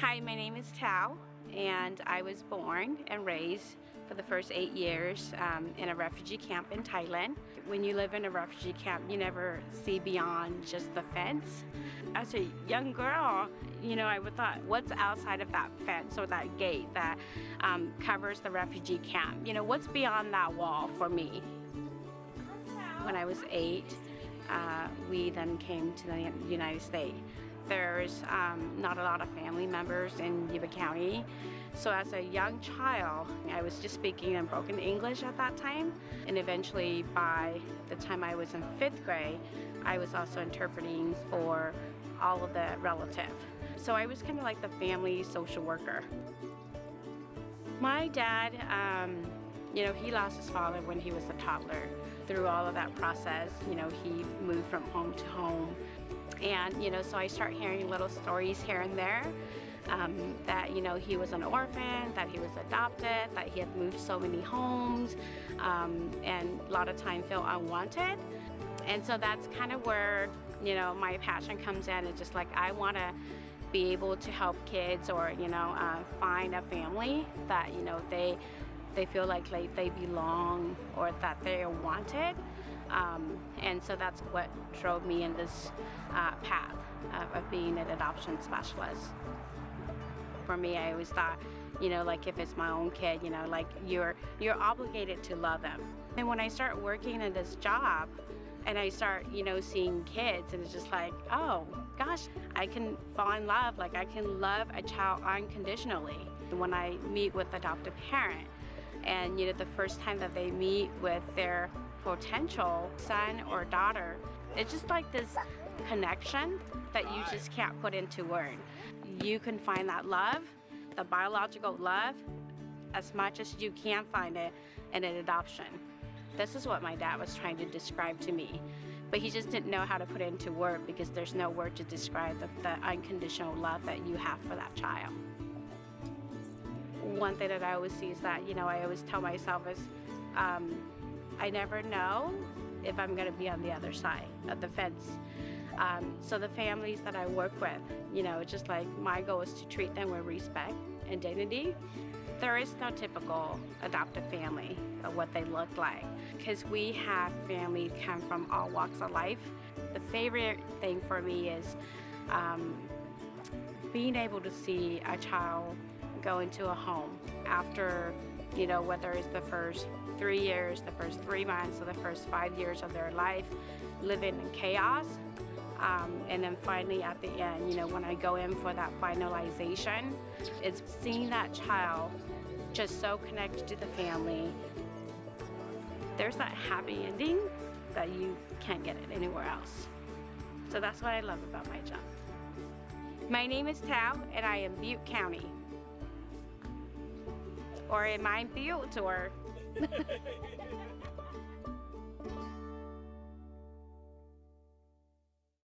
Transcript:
Hi, my name is Tao, and I was born and raised for the first 8 years in a refugee camp in Thailand. When you live in a refugee camp, you never see beyond just the fence. As a young girl, I would thought, what's outside of that fence or that gate that covers the refugee camp? What's beyond that wall for me? When I was 8, we then came to the United States. There's not a lot of family members in Yuba County. So as a young child, I was just speaking in broken English at that time. And eventually by the time I was in 5th grade, I was also interpreting for all of the relatives. So I was kind of like the family social worker. My dad, he lost his father when he was a toddler. Through all of that process, he moved from home to home. And, so I start hearing little stories here and there that, he was an orphan, that he was adopted, that he had moved so many homes, and a lot of time felt unwanted. And so that's kind of where, my passion comes in. It's just like I want to be able to help kids or, find a family that, they feel like they belong or that they are wanted. And so that's what drove me in this path of being an adoption specialist. For me, I always thought, like if it's my own kid, like you're obligated to love them. And when I start working in this job and I start, seeing kids, and it's just like, oh gosh, I can fall in love, like I can love a child unconditionally. When I meet with adoptive parent, and the first time that they meet with their potential son or daughter, it's just like this connection that you just can't put into words. You can find that love, the biological love, as much as you can find it in an adoption. This is what my dad was trying to describe to me, but he just didn't know how to put it into words because there's no word to describe the unconditional love that you have for that child. One thing that I always see is that, I always tell myself is, I never know if I'm going to be on the other side of the fence. So the families that I work with, just like my goal is to treat them with respect and dignity. There is no typical adoptive family of what they look like, because we have families come from all walks of life. The favorite thing for me is being able to see a child go into a home after, whether it's the first 3 years, the first 3 months, or the first 5 years of their life, living in chaos. And then finally at the end, when I go in for that finalization, it's seeing that child just so connected to the family. There's that happy ending that you can't get it anywhere else. So that's what I love about my job. My name is Tao, and I am Butte County. Or am I Butte, or?